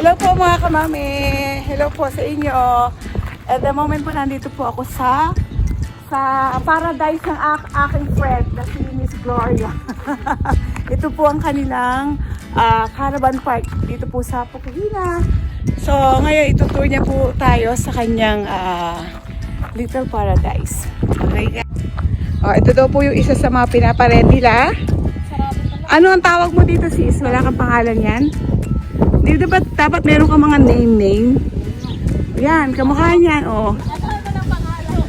Hello po mga kamami. Hello po sa inyo. At the moment po nandito po ako sa paradise ng aking friend na si Miss Gloria. Ito po ang kanilang caravan park dito po sa Pukuhina. So ngayon itutour niya po tayo sa kanyang little paradise. Okay. Ito daw po yung isa sa mga pinaparent nila. Ano ang tawag mo dito sis? Wala kang pangalan yan? Di dapat meron ka mga name. Yan, kamukha niyan, oh.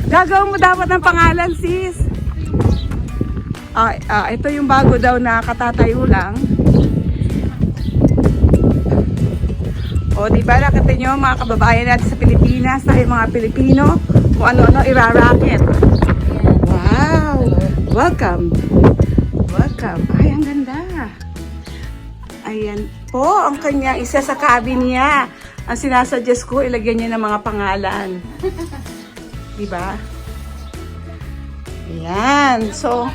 Gagawin mo dapat ng pangalan, sis. Ito yung bago daw na katatayo lang. O, di ba, nakita nyo mga kababayan natin sa Pilipinas, tayo mga Pilipino, kung ano-ano iraraket. Wow! Welcome! Welcome! Ay, ang ganda! Ayan po, ang kanya isa sa cabin niya. Ang sinasuggest ko, ilagyan niya ng mga pangalan. Diba? Ayan. So,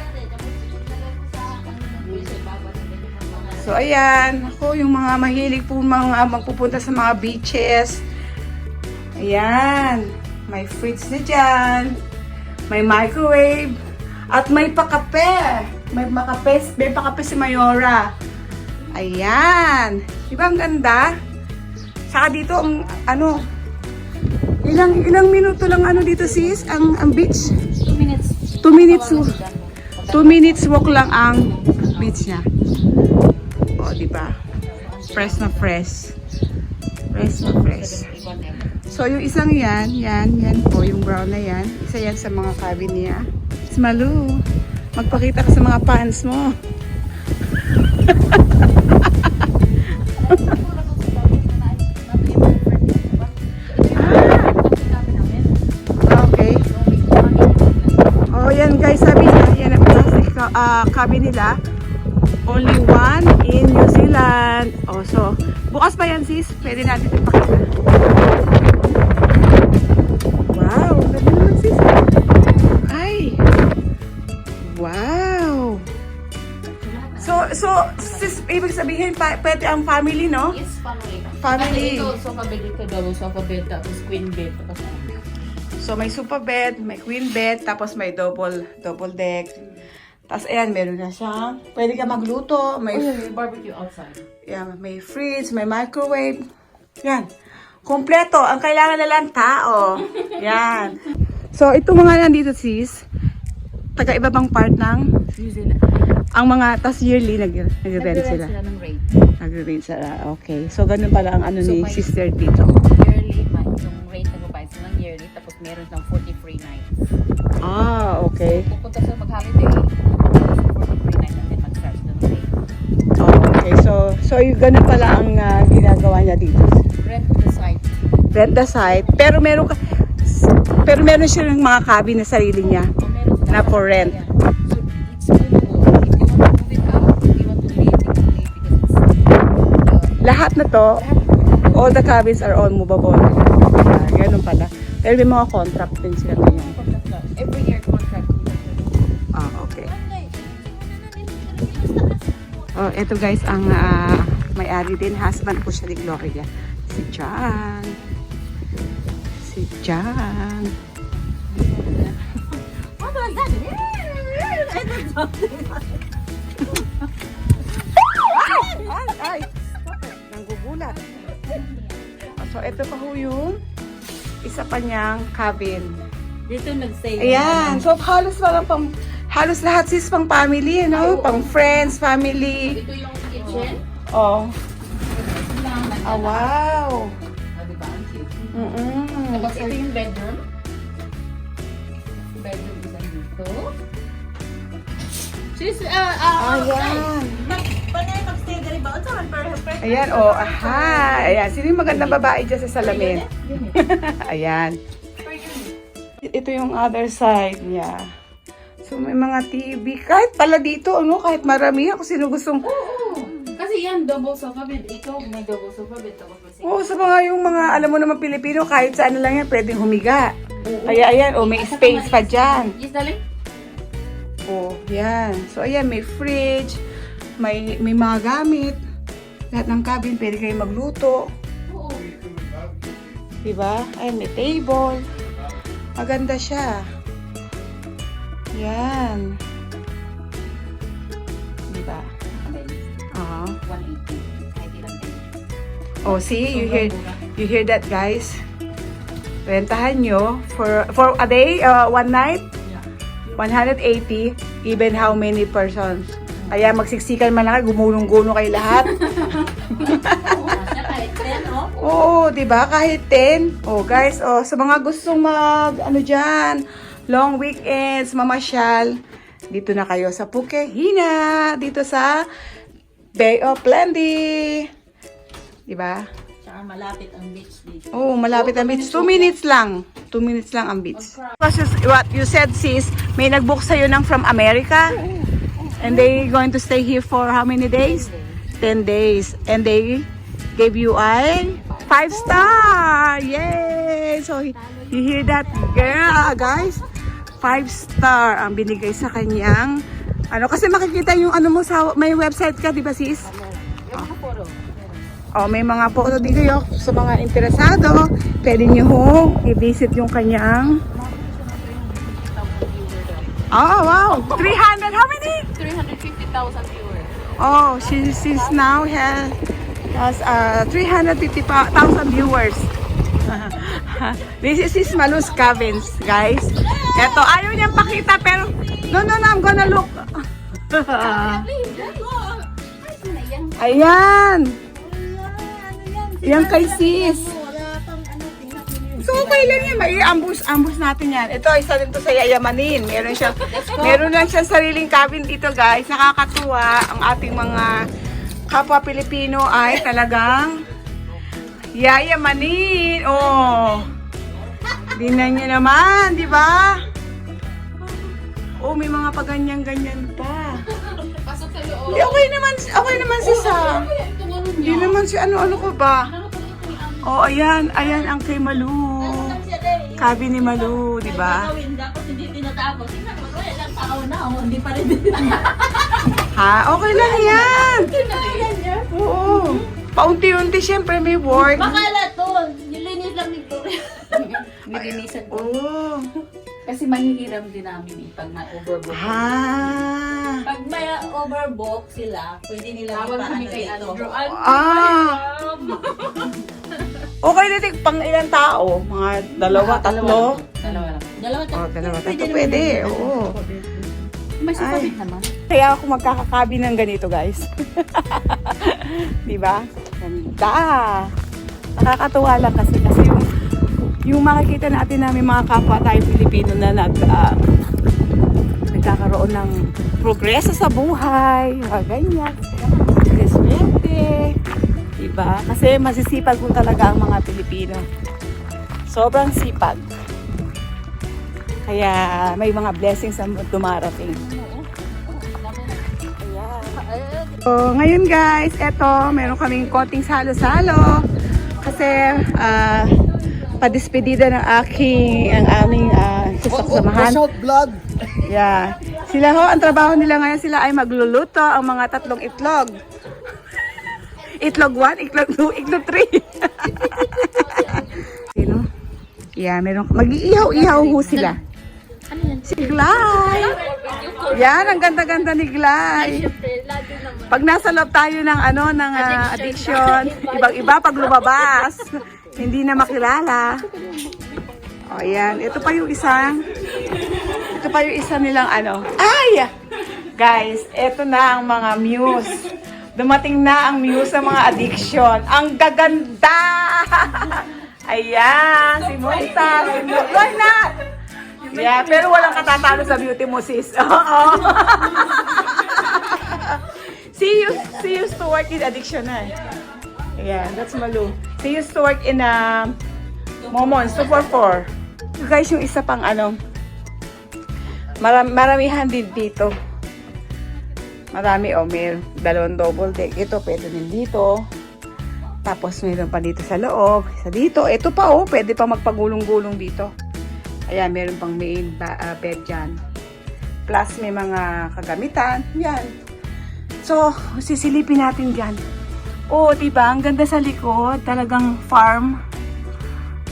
ayan. Ako, yung mga mahilig po mga magpupunta sa mga beaches. Ayan. May fridge na dyan. May microwave. At may pakape. May pakape si Mayora. Ayan. Diba ang ganda? Saka dito, ilang minuto lang dito sis? Ang beach? 2 minutes. 2 minutes. 2 minutes walk lang ang beach niya. O, diba? Fresh na fresh. Fresh na fresh. So, yung isang yan po, yung brown na yan. Isa yan sa mga cabin niya. Malu, magpakita ka sa mga fans mo. Okay. Oh, yan guys, sabi niya, yan ang plastic cabin nila. Only one in New Zealand. Oh, so, bukas pa yan sis. Pwede natin ipakita. Wow, ganda naman sis. Ay. Wow. So, sis, ibig sabihin, pwede ang family, no? Yes, family. Family. Ito, sofa bed dito, double sofa bed, tapos queen bed. Tapos, so, may sofa bed, may queen bed, tapos may double deck. Tapos, ayan, meron na siyang, pwede ka magluto, may barbecue outside. yeah, may fridge, may microwave. Yan. Kompleto. Ang kailangan na lang tao. Yan. So, ito mga nandito sis, taga-iba bang part ng New Zealand. ang mga, tas yearly nag-rent sila. ng rate. Nag-rent sila. Okay. So, ganun pala ang ano So, ni may- sister dito. Yearly, yung rate na babayad sila ng yearly, tapos meron ng 40 free nights. Ah, okay. So, pupunta sa mag-holiday, pupunta sa 40 free nights, and then mag-start sila ng rate. Oh, okay. So yung ganun pala ang ginagawa niya dito. Rent the site. Rent the site. Pero meron siya ng mga cabin na sarili niya. So, meron sila. Na for rent. Yeah. So, it's movable. If you want to move it out, if you want to leave, you can leave because it's Lahat na to, all the cabins are all movable. Ganun pala. Pero may mga contract din sila ngayon. every year contract. Ah, okay. Oh, eto guys, ang may-ari din, husband ko siya ni Gloria. Si John. Si John. What was that? Ay! Nanggugulat. So, ito pa ho yung isa pa niyang cabin. Dito nag-stay. Ayan. So, halos lahat sis pang family, no? Pang friends, family. Ito yung kitchen. Oh. Ah, Wow. diba? Ang cute. Tapos Mm-mm. ito yung bedroom. Bedroom isa dito. Sis, Ayan. Panay mag-stay dali ba? Ito, perfect. Ayan, oh. Aha. Ayan. Sino yung magandang babae dyan sa salamin? Ayan. Ito yung other side niya. So, may mga TV. Kahit pala dito, ano, kahit marami ako sino gustong... Oo. Kasi yan, double sofa bed. Ito, may double sofa bed. Tapos may Oo, sa mga yung mga, alam mo naman Pilipino, kahit saan lang yan, pwedeng humiga. Kaya ayan, oh, may space pa dyan. Yes, darling? Oh, yan. So, ayan, may fridge, may mga gamit. Lahat ng cabin, pwede kayo magluto. Diba? Ay, may table. Maganda siya. Yan. Diba? Oo. 180. Kahit ilang din. Oh, see? You hear that, guys? Rentahan nyo for a day, one night, 180, even how many persons. Kaya magsiksikan man lang, gumulong-gulong kayo lahat. Siya kahit 10, oh. Oo, di ba? Kahit 10. Oh, guys, oh, sa mga gustong ano dyan, long weekends, mamasyal, dito na kayo sa Pukehina, dito sa Bay of Plenty. Di ba? Tsaka malapit ang beach dito. Oh, malapit ang beach. 2 minutes lang. 2 minutes lang ang beach. Kasi what you said, sis, may nag-book sa'yo ng from America? And they going to stay here for how many days? 10 days. And they gave you a 5-star! Yay! So, you hear that, girl, guys? 5-star ang binigay sa kanyang, kasi makikita yung mo sa, may website ka, di ba, sis? Yung mga photo. Oh, may mga photo dito yo sa mga interesado. Pwede nyo i-visit yung kanyang. Oh, wow! 300, how many? 350,000 viewers. Oh, she's now has 350,000 viewers. This is his Malus Cabins, guys. Ito, ayaw niyang pakita pero no, I'm gonna look. Ayan. Yan kay sis. So, okay lang yan. Mai-ambush natin yan. Ito, isa din to sa yayamanin. Meron lang siyang sariling cabin dito, guys. Nakakatuwa. Ang ating mga kapwa Pilipino ay talagang yayamanin. Oh. Dinan niyo naman, di ba? Oh, may mga paganyan-ganyan pa. Pasok sa loob. Di, okay naman si Sam. Hindi naman si ano ko ba? Oh, ayan ang kay Malu. Cabin ni Malu, di ba? Dapat hindi tinatapos. Tingnan mo, ilang taon na, hindi pa rin. Ha? Okay lang yan. Oo. Paunti-unti, syempre may work. Bakala to, nilinis lang ni Gloria. Nilinisan ko. Oo. Kasi mahihiram din namin pag may overbook. Ha? Pag may overbook sila, pwede nila ipaano dito. Okay na pang ilang tao? Mga dalawa, tatlo? Dalawa lang. Dalawa, tatlo. Pwede. Oo. May sasabit naman. Kaya ako magkakakabi ng ganito, guys. Diba? Ganda. Nakakatuwa lang kasi yung makikita natin namin mga kapwa tayo Pilipino na nagkakaroon ng progreso sa buhay, ganyan. Swerte. Diba? Kasi masisipag po talaga ang mga Pilipino. Sobrang sipag. Kaya may mga blessings ang dumarating. So, ngayon guys, eto, meron kaming konting salo-salo. Kasi, padispedida ng aming sasamahan. Vlog. Yeah. Sila ho, ang trabaho nila ngayon, sila ay magluluto ang mga 3 itlog. Itlog 1, itlog 2, itlog 3. Sino? Yeah, meron. Mag-iihaw-ihaw ho sila. Ano yan? Si Glay. Yan, ang ganda-ganda ni Glay. Pag nasa loob tayo ng addiction, ibang-iba pag lumabas, hindi na makilala. O, yan. Ito pa yung isa nilang Ay! Guys, ito na ang mga muse. Dumating na ang muse sa mga addiction. Ang gaganda! Ayan, si Monta. Why not? Yeah, pero walang katatalo sa beauty mo, sis. Oo. She used to work in addiction na. Yeah, that's Malu. She used to work in Momons 244. Guys, yung isa pang maramihan din dito. Marami, may 2 double deck. Ito, pwede din dito. Tapos, mayroon pa dito sa loob. Isa dito. Ito pa, pwede pa magpagulong-gulong dito. Ayan, meron pang main bed dyan. Plus, may mga kagamitan. Yan. So, sisilipin natin dyan. Oh, diba? Ang ganda sa likod. Talagang farm.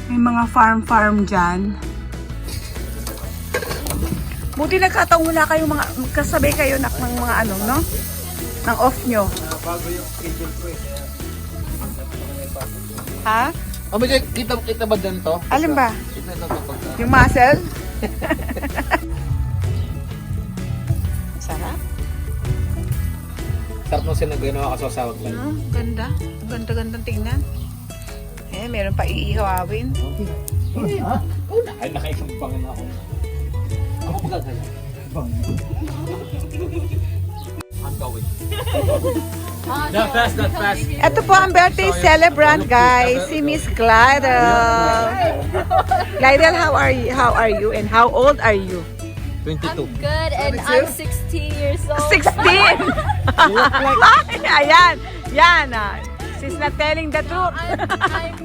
May mga farm dyan. Buti nagkataon wala kayong mga, kasabay kayo ng mga ano, no? Ng off nyo. Bago yung schedule ko eh. Ha? Oh, may kita ba dyan to? Alin ba? Kita ito kapag... Yung muscle? Sarap. Sarap nung sinagawa ka sa sawag lang. Ganda. Ganda-gandang tingnan. Eh, meron pa iihawin. Ay, nakaisang na ako. Ako magagaya. I'm going. Not fast, not fast. Ito po ang birthday celebrant, guys. Si Miss Glidel. Glidel, how are you? How are you? And how old are you? 22. Good, and I'm 16 years old. 16! Ayan. Yan. She's not telling the truth. I'm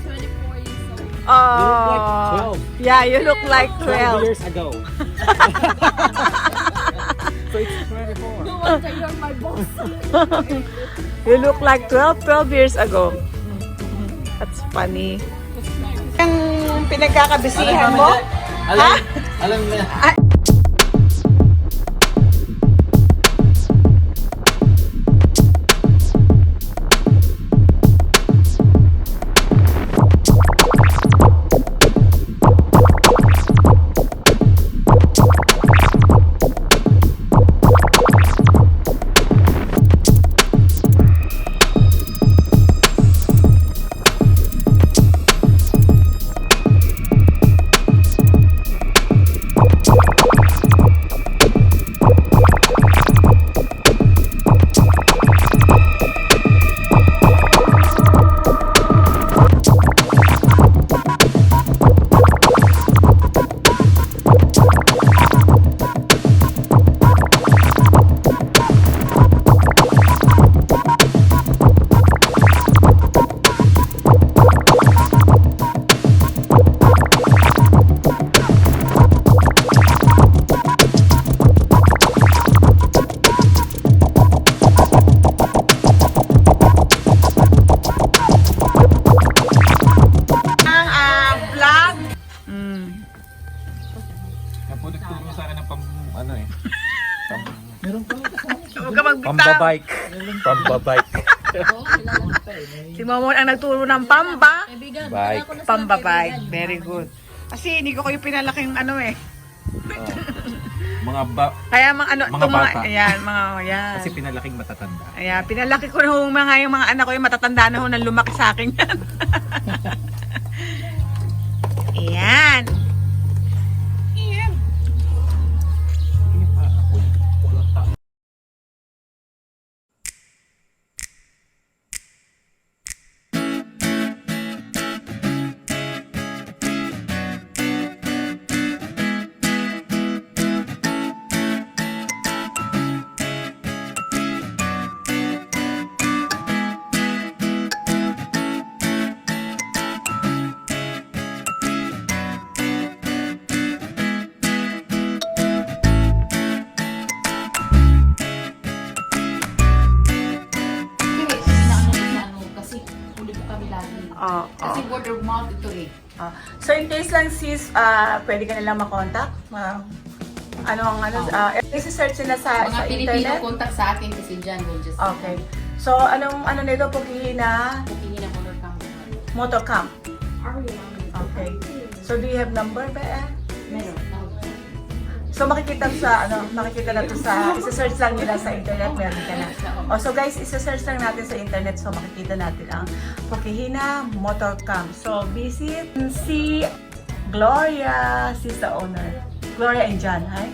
24 years old. Oh. Yeah, you look like 12. years ago. So it's 24. No wonder you're my boss. You look like 12 years ago. That's funny. Yung pinagkakabisihan mo? Ha? Alam na. Napulot mo sa akin ng ano eh. Meron pa. Huwag ka magbitaw. Pambabike. Pambabike. Si Momon ang nagturo ng pamba. Kaibigan, Bye. ako na sa Pambabay. kaibigan. Very good. Kasi hindi ko kayo pinalaking ano eh. Kaya mga ano, Mga itong mga, bata. ayan, mga, ayan. Kasi pinalaking matatanda. Ayan, pinalaki ko na yung mga anak ko, yung matatanda na ho na lumaki sa akin yan. Ayan. Kasi huli ko kami lagi. Oh, Kasi word of mouth ito eh. So in case lang sis, pwede ka nilang makontak? Isi-search nila sa Mga Pilipino internet? contact sa akin kasi dyan will just Okay. So ano nito, Pugihina booking na color camp. Motor Camp? Okay. So do you have number ba? Meron. So makikita na to sa, isa-search lang nila sa internet, meron ka na. So guys, isa-search lang natin sa internet, so makikita natin ang Pugihina Motor Camp. So visit si Gloria, she's the owner. Gloria and John, hi?